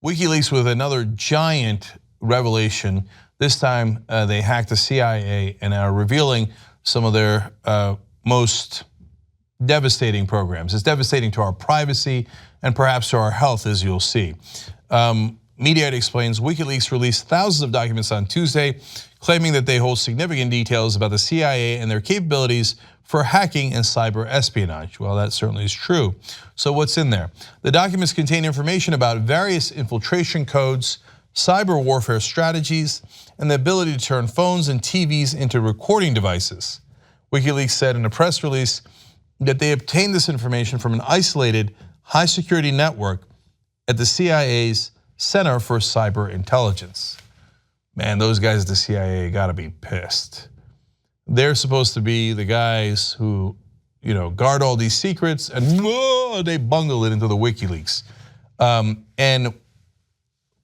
WikiLeaks with another giant revelation. This time they hacked the CIA and are revealing some of their most devastating programs. It's devastating to our privacy and perhaps to our health, as you'll see. Mediaite explains WikiLeaks released thousands of documents on Tuesday, claiming that they hold significant details about the CIA and their capabilities for hacking and cyber espionage. Well, that certainly is true. So what's in there? The documents contain information about various infiltration codes, cyber warfare strategies, and the ability to turn phones and TVs into recording devices. WikiLeaks said in a press release that they obtained this information from an isolated high security network at the CIA's Center for Cyber Intelligence. Man, those guys at the CIA gotta be pissed. They're supposed to be the guys who, guard all these secrets, and they bungle it into the WikiLeaks. And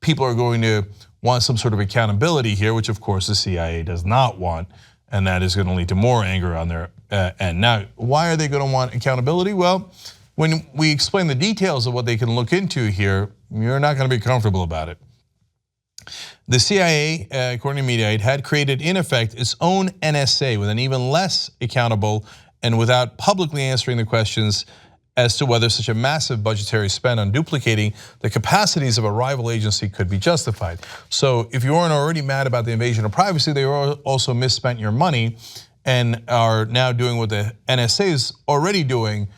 people are going to want some sort of accountability here, which of course the CIA does not want, and that is going to lead to more anger on their end. Now, why are they going to want accountability? Well, when we explain the details of what they can look into here, you're not going to be comfortable about it. The CIA, according to Mediaite, had created in effect its own NSA with an even less accountable and without publicly answering the questions as to whether such a massive budgetary spend on duplicating the capacities of a rival agency could be justified. So if you weren't already mad about the invasion of privacy, they also misspent your money and are now doing what the NSA is already doing,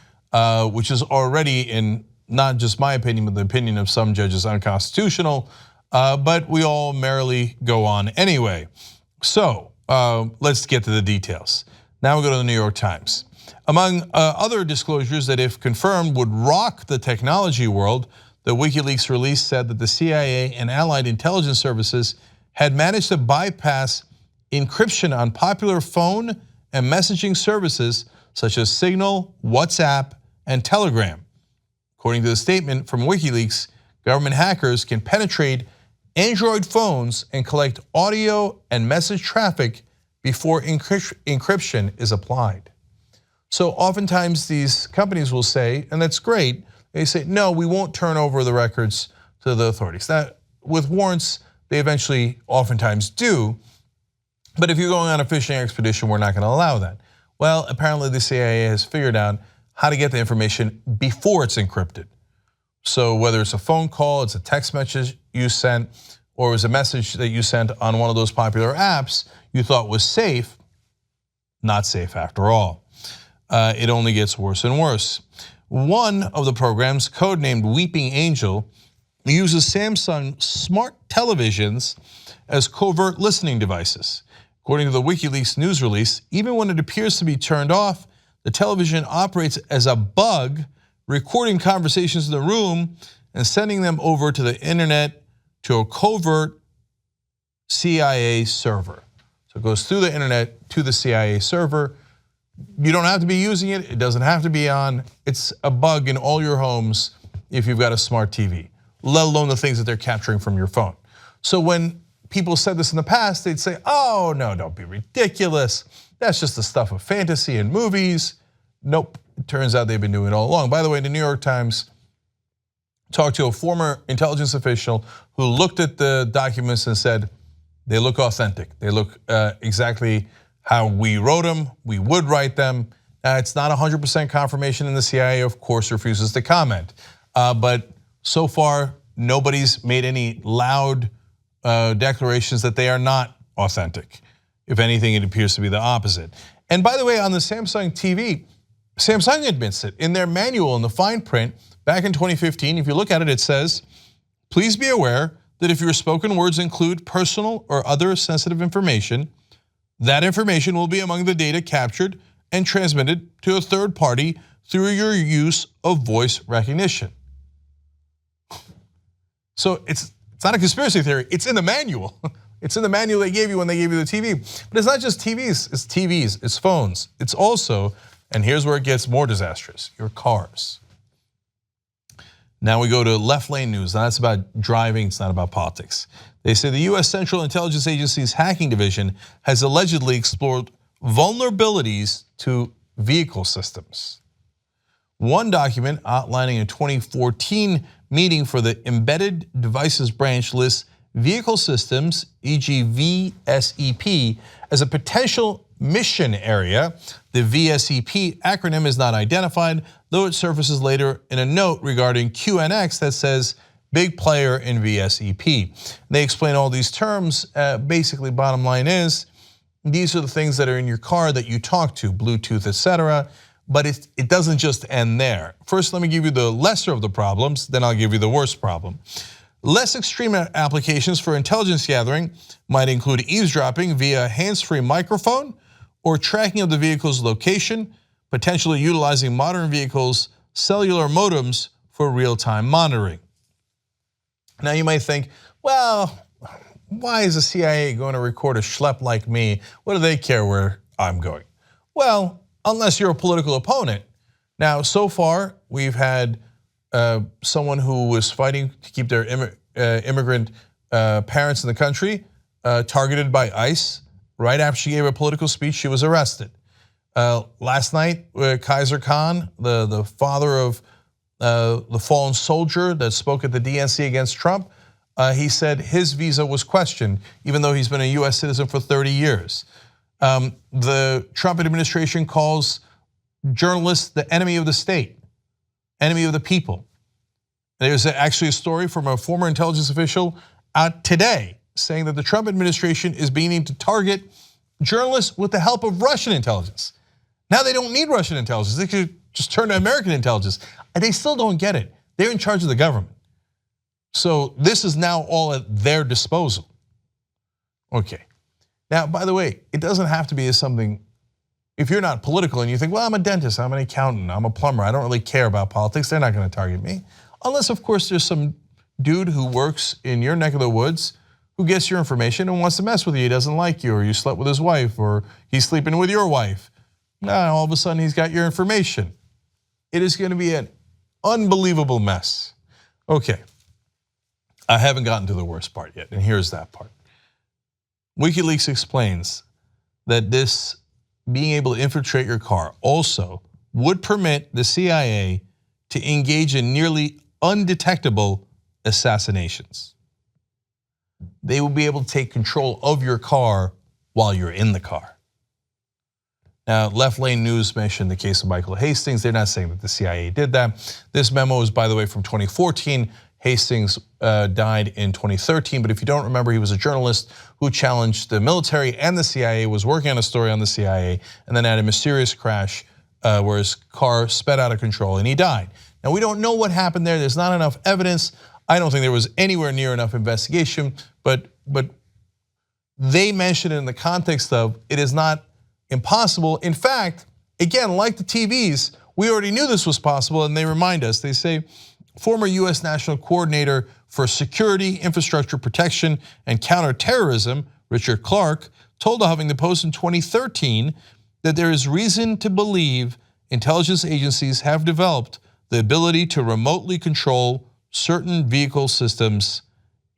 which is already, in not just my opinion, but the opinion of some judges, unconstitutional. But we all merrily go on anyway. So let's get to the details. Now we go to the New York Times. Among other disclosures that, if confirmed, would rock the technology world, the WikiLeaks release said that the CIA and allied intelligence services had managed to bypass encryption on popular phone and messaging services such as Signal, WhatsApp, and Telegram. According to the statement from WikiLeaks, government hackers can penetrate Android phones and collect audio and message traffic before encryption is applied. So oftentimes these companies will say, and that's great, they say, no, we won't turn over the records to the authorities. Now, with warrants, they eventually oftentimes do, but if you're going on a fishing expedition, we're not going to allow that. Well, apparently the CIA has figured out how to get the information before it's encrypted. So whether it's a phone call, it's a text message you sent, or it was a message that you sent on one of those popular apps you thought was safe, not safe after all. It only gets worse and worse. One of the programs, codenamed Weeping Angel, uses Samsung smart televisions as covert listening devices. According to the WikiLeaks news release, even when it appears to be turned off, the television operates as a bug, recording conversations in the room and sending them over to the internet to a covert CIA server. So it goes through the internet to the CIA server. You don't have to be using it. It doesn't have to be on. It's a bug in all your homes if you've got a smart TV, let alone the things that they're capturing from your phone. So when people said this in the past, they'd say, oh no, don't be ridiculous. That's just the stuff of fantasy and movies. Nope, it turns out they've been doing it all along. By the way, the New York Times talked to a former intelligence official who looked at the documents and said, they look authentic. They look exactly how we wrote them, we would write them. It's not 100% confirmation, and the CIA, of course, refuses to comment. But so far, nobody's made any loud declarations that they are not authentic. If anything, it appears to be the opposite. And by the way, on the Samsung TV, Samsung admits it. In their manual, in the fine print, back in 2015, if you look at it, it says, please be aware that if your spoken words include personal or other sensitive information, that information will be among the data captured and transmitted to a third party through your use of voice recognition. So it's not a conspiracy theory, it's in the manual. It's in the manual they gave you when they gave you the TV. But it's not just TVs, it's phones. It's also, and here's where it gets more disastrous, your cars. Now we go to Left Lane News. Now that's about driving, it's not about politics. They say the US Central Intelligence Agency's hacking division has allegedly explored vulnerabilities to vehicle systems. One document outlining a 2014 meeting for the Embedded Devices Branch lists vehicle systems, e.g. VSEP, as a potential mission area. The VSEP acronym is not identified, though it surfaces later in a note regarding QNX that says big player in VSEP. They explain all these terms. Basically, bottom line is, these are the things that are in your car that you talk to, Bluetooth, etc. But it doesn't just end there. First, let me give you the lesser of the problems, then I'll give you the worst problem. Less extreme applications for intelligence gathering might include eavesdropping via hands-free microphone or tracking of the vehicle's location, potentially utilizing modern vehicles' cellular modems for real-time monitoring. Now you might think, well, why is the CIA going to record a schlep like me? What do they care where I'm going? Well, unless you're a political opponent. Now, so far, we've had someone who was fighting to keep their immigrant parents in the country targeted by ICE. Right after she gave a political speech, she was arrested. Last night, Kaiser Khan, the father of the fallen soldier that spoke at the DNC against Trump, he said his visa was questioned, even though he's been a US citizen for 30 years. The Trump administration calls journalists the enemy of the state, enemy of the people. There's actually a story from a former intelligence official out today saying that the Trump administration is beginning to target journalists with the help of Russian intelligence. Now they don't need Russian intelligence, they could just turn to American intelligence. And they still don't get it. They're in charge of the government. So this is now all at their disposal. Okay. Now, by the way, it doesn't have to be something, if you're not political and you think, well, I'm a dentist, I'm an accountant, I'm a plumber, I don't really care about politics, they're not gonna target me. Unless, of course, there's some dude who works in your neck of the woods who gets your information and wants to mess with you. He doesn't like you, or you slept with his wife, or he's sleeping with your wife. Now, all of a sudden, he's got your information. It is gonna be an unbelievable mess. Okay, I haven't gotten to the worst part yet, and here's that part. WikiLeaks explains that this being able to infiltrate your car also would permit the CIA to engage in nearly undetectable assassinations. They will be able to take control of your car while you're in the car. Now, Left Lane News mentioned the case of Michael Hastings. They're not saying that the CIA did that. This memo is, by the way, from 2014. Hastings died in 2013, but if you don't remember, he was a journalist who challenged the military and the CIA, was working on a story on the CIA, and then had a mysterious crash where his car sped out of control and he died. Now, we don't know what happened there. There's not enough evidence. I don't think there was anywhere near enough investigation, but they mentioned it in the context of it is not impossible. In fact, again, like the TVs, we already knew this was possible, and they remind us. They say, former US National Coordinator for Security, Infrastructure Protection, and Counterterrorism, Richard Clark, told the Huffington Post in 2013 that there is reason to believe intelligence agencies have developed the ability to remotely control certain vehicle systems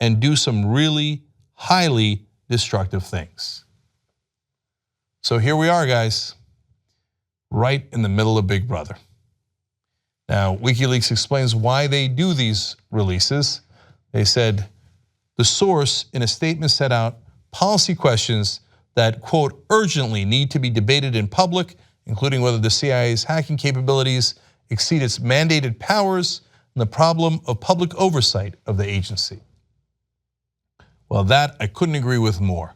and do some really highly destructive things. So here we are, guys, right in the middle of Big Brother. Now, WikiLeaks explains why they do these releases. They said the source in a statement set out policy questions that, quote, urgently need to be debated in public, including whether the CIA's hacking capabilities exceed its mandated powers and the problem of public oversight of the agency. Well, that I couldn't agree with more.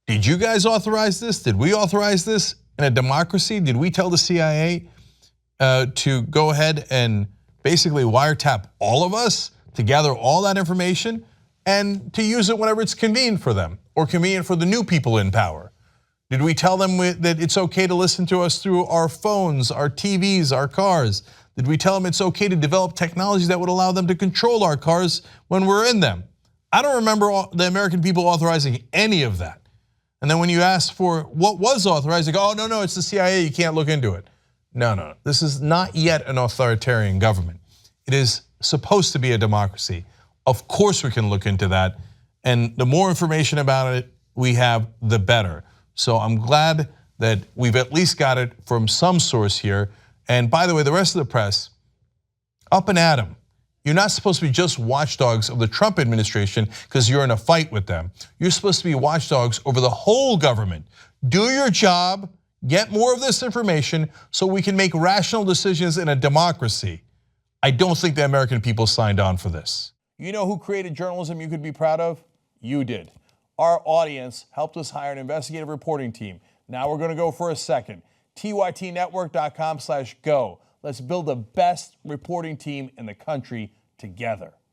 Did you guys authorize this? Did we authorize this in a democracy? Did we tell the CIA to go ahead and basically wiretap all of us to gather all that information and to use it whenever it's convenient for them or convenient for the new people in power? Did we tell them that it's okay to listen to us through our phones, our TVs, our cars? Did we tell them it's okay to develop technologies that would allow them to control our cars when we're in them? I don't remember the American people authorizing any of that. And then when you ask for what was authorized, they go, oh, no, it's the CIA, you can't look into it. No, this is not yet an authoritarian government. It is supposed to be a democracy. Of course we can look into that, and the more information about it we have, the better. So I'm glad that we've at least got it from some source here. And by the way, the rest of the press, up and at 'em. You're not supposed to be just watchdogs of the Trump administration because you're in a fight with them. You're supposed to be watchdogs over the whole government. Do your job, get more of this information so we can make rational decisions in a democracy. I don't think the American people signed on for this. You know who created journalism you could be proud of? You did. Our audience helped us hire an investigative reporting team. Now we're going to go for a second. tytnetwork.com/go. Let's build the best reporting team in the country together.